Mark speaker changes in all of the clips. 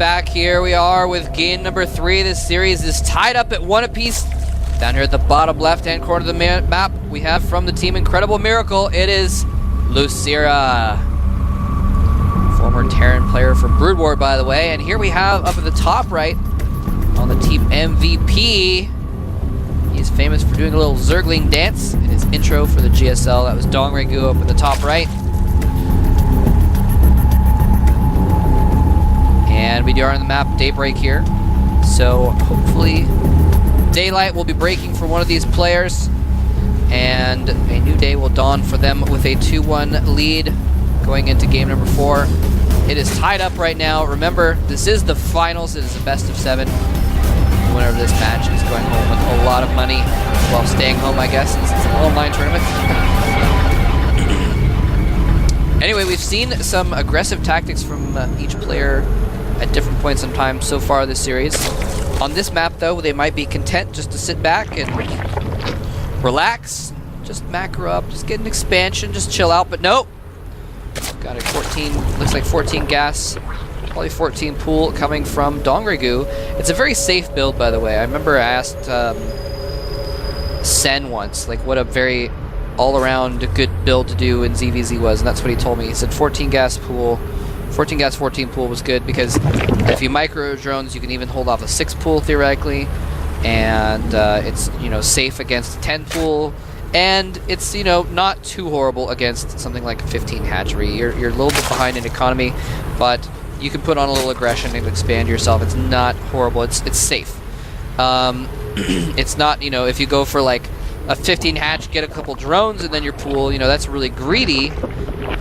Speaker 1: back. Here we are with game number 3. This series is tied up at 1 apiece. Down here at the bottom left-hand corner of the map, we have from the team Incredible Miracle, it is LosirA. Former Terran player for Brood War, by the way. And here we have up at the top right, on the team MVP, he's famous for doing a little Zergling dance in his intro for the GSL. That was DongRaeGu up at the top right. And we are on the map Daybreak here. So hopefully daylight will be breaking for one of these players, and a new day will dawn for them with a 2-1 lead going into game number 4. It is tied up right now. Remember, this is the finals. It is a best of 7. The winner of this match is going home with a lot of money while staying home, I guess, since it's an online tournament. Anyway, we've seen some aggressive tactics from each player at different points in time so far this series. On this map, though, they might be content just to sit back and relax, just macro up, just get an expansion, just chill out, but nope. Got a 14, looks like 14 gas, probably 14 pool coming from DongRaeGu. It's a very safe build, by the way. I remember I asked Sen once, like, what a very all-around good build to do in ZVZ was, and that's what he told me. He said 14 gas pool, 14 gas, 14 pool was good because if you micro drones, you can even hold off a 6 pool theoretically, and it's, you know, safe against a 10 pool, and it's, you know, not too horrible against something like a 15 hatchery. You're a little bit behind in economy, but you can put on a little aggression and expand yourself. It's not horrible. It's safe. It's not, you know, if you go for like a 15 hatch, get a couple drones, and then your pool, you know, that's really greedy.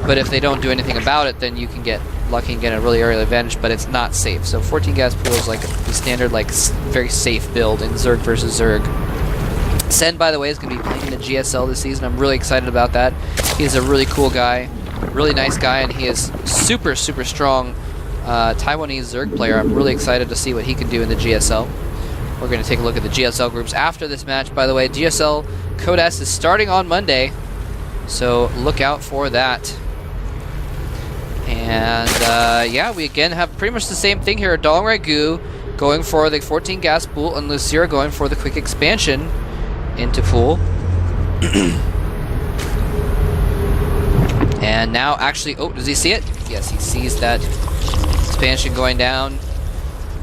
Speaker 1: But if they don't do anything about it, then you can get lucky and get a really early advantage, but it's not safe. So 14 gas pool is like the standard, like, very safe build in Zerg versus Zerg. Sen, by the way, is going to be playing in the GSL this season. I'm really excited about that. He's a really cool guy, really nice guy, and he is super, super strong Taiwanese Zerg player. I'm really excited to see what he can do in the GSL. We're going to take a look at the GSL groups after this match. By the way, GSL Code S is starting on Monday, so look out for that. And yeah, we again have pretty much the same thing here. DongRaeGu going for the 14 gas pool, and LosirA going for the quick expansion into pool. And now actually, oh, does he see it? Yes, he sees that expansion going down.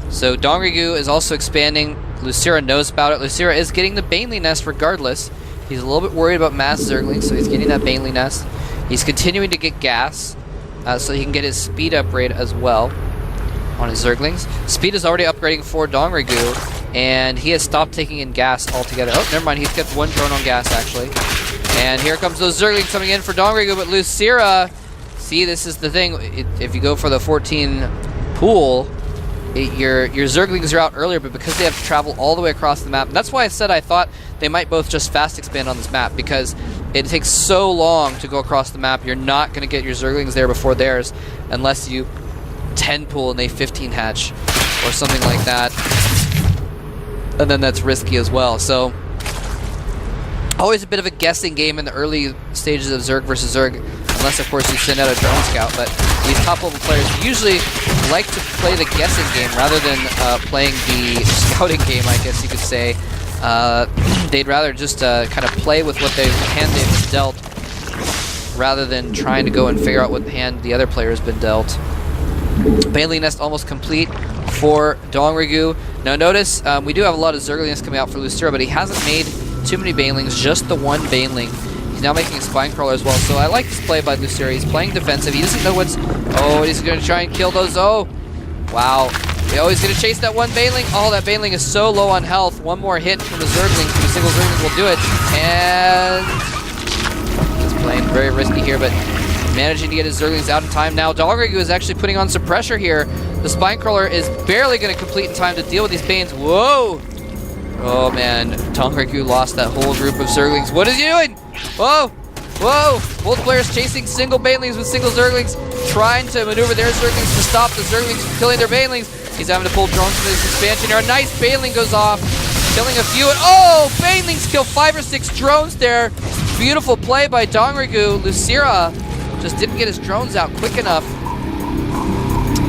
Speaker 1: So DongRaeGu is also expanding. LosirA knows about it. LosirA is getting the Baneley nest regardless. He's a little bit worried about mass Zerglings, so he's getting that Baneley nest. He's continuing to get gas, so he can get his speed upgrade as well on his Zerglings. Speed is already upgrading for DongRaeGu, and he has stopped taking in gas altogether. Oh, never mind, he's got 1 drone on gas, actually. And here comes those Zerglings coming in for DongRaeGu, but LosirA, see, this is the thing. If you go for the 14 pool, your Zerglings are out earlier, but because they have to travel all the way across the map, and that's why I said I thought they might both just fast expand on this map, because it takes so long to go across the map. You're not going to get your Zerglings there before theirs unless you 10 pool and they 15 hatch or something like that, and then that's risky as well. So always a bit of a guessing game in the early stages of Zerg versus Zerg, unless of course you send out a drone scout. But these top level players usually like to play the guessing game rather than playing the scouting game, I guess you could say. They'd rather just kind of play with what hand they've been dealt, rather than trying to go and figure out what hand the other player has been dealt. Baneley nest almost complete for DongRaeGu. Now notice, we do have a lot of Zerglings coming out for LosirA, but he hasn't made too many Banelings, just the 1 Baneling. He's now making a Spine Crawler as well, so I like this play by LosirA. He's playing defensive. He doesn't know what's... Oh, he's going to try and kill those. Oh, wow. Oh, he's going to chase that 1 Baneling. Oh, that Baneling is so low on health. 1 more hit from a Zergling, from a single Zergling will do it. And he's playing very risky here, but managing to get his Zerglings out in time. Now, DongRaeGu is actually putting on some pressure here. The Spine Crawler is barely going to complete in time to deal with these Banes. Whoa! Oh, man. DongRaeGu lost that whole group of Zerglings. What is he doing? Whoa! Whoa! Both players chasing single Banelings with single Zerglings, trying to maneuver their Zerglings to stop the Zerglings from killing their Banelings. He's having to pull drones for this expansion here. A nice Baneling goes off, killing a few. And oh! Banelings kill 5 or 6 drones there. Beautiful play by DongRaeGu. LosirA just didn't get his drones out quick enough.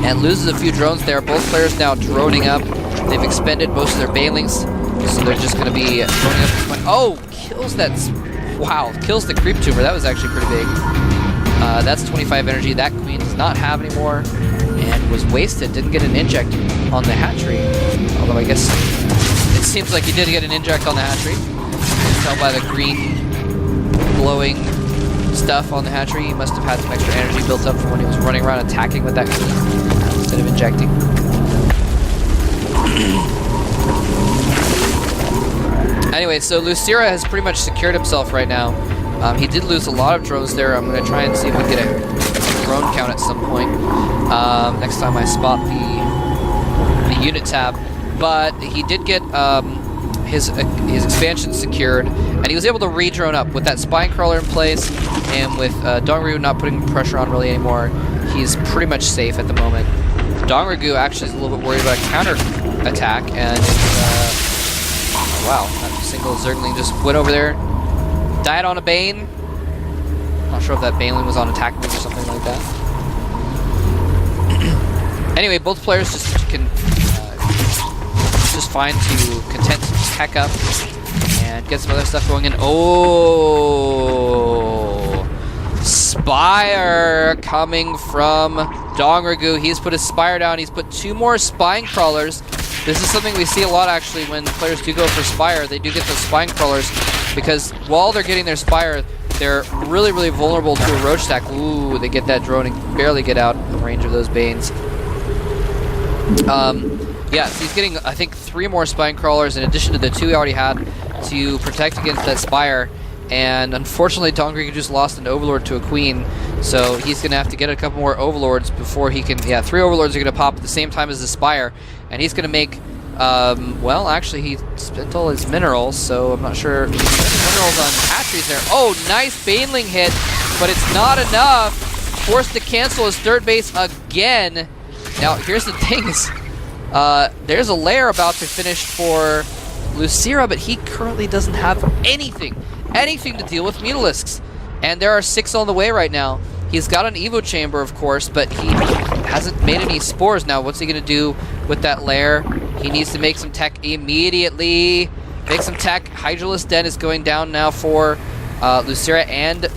Speaker 1: and loses a few drones there. Both players now droning up. They've expended most of their banelings, so they're just going to be droning up this one. Oh, kills that. Wow, kills the creep tumor. That was actually pretty big. That's 25 energy. That queen does not have anymore and was wasted. Didn't get an inject on the hatchery. Although I guess it seems like he did get an inject on the hatchery. You can tell by the green glowing stuff on the hatchery. He must have had some extra energy built up from when he was running around attacking with that queen instead of injecting. Anyway, so LosirA has pretty much secured himself right now. He did lose a lot of drones there. I'm going to try and see if we can get a drone count at some point next time I spot the unit tab. But he did get his expansion secured, and he was able to re-drone up with that spine crawler in place, and with DongRaeGu not putting pressure on really anymore. He's pretty much safe at the moment. DongRaeGu actually is a little bit worried about a counter attack, and wow, that single Zergling just went over there, died on a Bane. Not sure if that Baneling was on attack move or something like that. Anyway, both players just can just fine to content to tech up and get some other stuff going in. Oh, Spire coming from DongRaeGu. He's put his Spire down. He's put 2 more Spine Crawlers. This is something we see a lot actually when players do go for Spire. They do get those Spine Crawlers because while they're getting their Spire, they're really, really vulnerable to a roach stack. Ooh, they get that drone and barely get out of range of those Banes. Yeah, so he's getting, I think, 3 more Spine Crawlers in addition to the 2 he already had to protect against that Spire. And unfortunately, DongRaeGu just lost an Overlord to a Queen, so he's going to have to get a couple more Overlords before he can... Yeah, 3 Overlords are going to pop at the same time as the Spire, and he's going to make... well, actually, he spent all his minerals, so I'm not sure... Minerals on hatcheries there. Oh, nice Baneling hit, but it's not enough. Forced to cancel his 3rd base again. Now, here's the thing is... there's a lair about to finish for LosirA, but he currently doesn't have anything to deal with Mutalisks. And there are 6 on the way right now. He's got an Evo Chamber, of course, but he hasn't made any spores. Now, what's he going to do with that lair? He needs to make some tech immediately. Make some tech. Hydralisk Den is going down now for LosirA and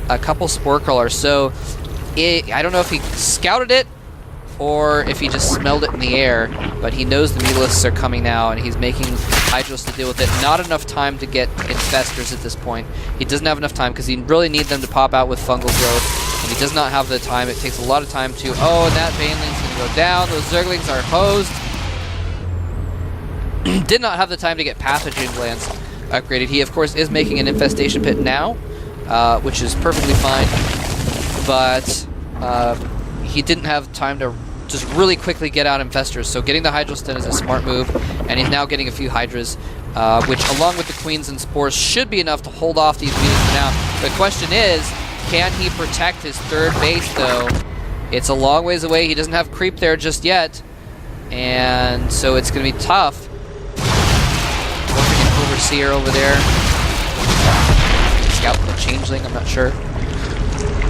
Speaker 1: a couple Spore Crawlers. So, I don't know if he scouted it or if he just smelled it in the air, but he knows the Mutalisks are coming now, and he's making Hydralisk to deal with it. Not enough time to get Infestors at this point. He doesn't have enough time because he really needs them to pop out with fungal growth, and he does not have the time. It takes a lot of time to... Oh, and that Baneling's going to go down. Those Zerglings are hosed. Did not have the time to get Pathogen Glands upgraded. He, of course, is making an Infestation Pit now, which is perfectly fine, but he didn't have time to just really quickly get out Infestors, so getting the Hydralisk Den is a smart move, and he's now getting a few Hydras, which, along with the Queens and Spores, should be enough to hold off these units for now. The question is, can he protect his 3rd base, though? It's a long ways away. He doesn't have creep there just yet, and so it's going to be tough. Working an Overseer over there. Scout the Changeling, I'm not sure.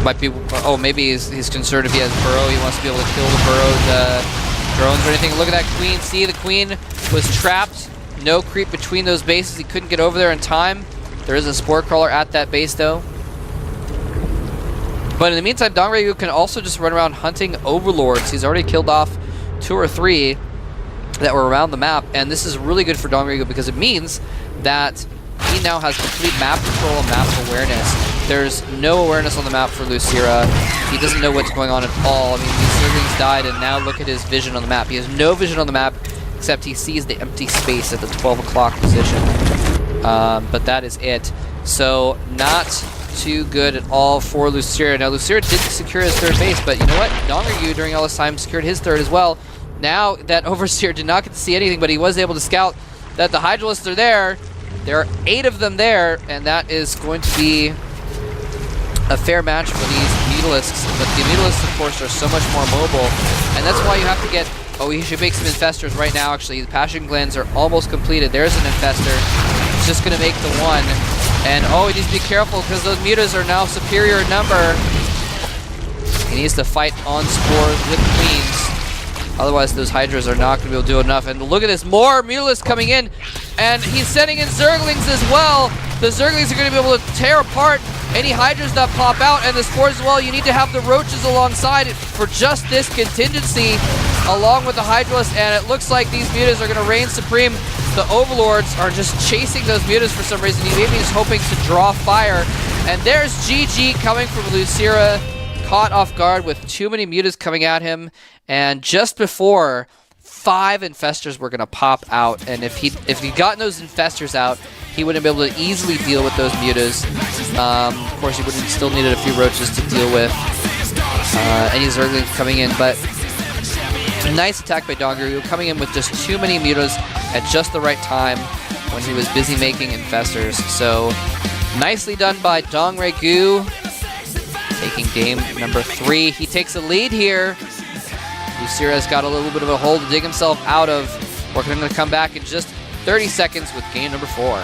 Speaker 1: Might be... Oh, maybe he's concerned if he has Burrow. He wants to be able to kill the Burrowed drones or anything. Look at that Queen. See, the Queen was trapped. No creep between those bases. He couldn't get over there in time. There is a Spore Crawler at that base, though. But in the meantime, DongRaeGu can also just run around hunting Overlords. He's already killed off 2 or 3 that were around the map, and this is really good for DongRaeGu because it means that he now has complete map control and map awareness. There's no awareness on the map for LosirA. He doesn't know what's going on at all. I mean, these Zerglings died, and now look at his vision on the map. He has no vision on the map, except he sees the empty space at the 12 o'clock position. But that is it. So, not too good at all for LosirA. Now, LosirA did secure his 3rd base, but you know what? DongRaeGu, during all this time, secured his 3rd as well. Now, that Overseer did not get to see anything, but he was able to scout that the Hydralisks are there. There are 8 of them there, and that is going to be a fair match for these Mutalisks. But the Mutalisks, of course, are so much more mobile, and that's why you have to get... Oh, he should make some Infestors right now, actually. The Passion Glands are almost completed. There's an Infestor. He's just going to make the 1. And, oh, he needs to be careful because those Mutas are now superior in number. He needs to fight on Spores with Queens. Otherwise, those Hydras are not going to be able to do enough. And look at this, more Mutalisks coming in, and he's sending in Zerglings as well. The Zerglings are going to be able to tear apart any Hydras that pop out, and the Spores as well. You need to have the Roaches alongside it for just this contingency, along with the Hydralisks, and it looks like these Mutas are going to reign supreme. The Overlords are just chasing those Mutas for some reason. He maybe is hoping to draw fire. And there's GG coming from LosirA, caught off guard with too many Mutas coming at him. And just before, 5 Infestors were going to pop out. And if he'd gotten those Infestors out, he wouldn't be able to easily deal with those Mutas. Of course, he would have still needed a few Roaches to deal with any Zerglings coming in. But a nice attack by DongRaeGu, coming in with just too many Mutas at just the right time when he was busy making Infestors. So nicely done by DongRaeGu, taking game number 3. He takes a lead here. LosirA's got a little bit of a hole to dig himself out of. We're going to come back in just 30 seconds with game number 4.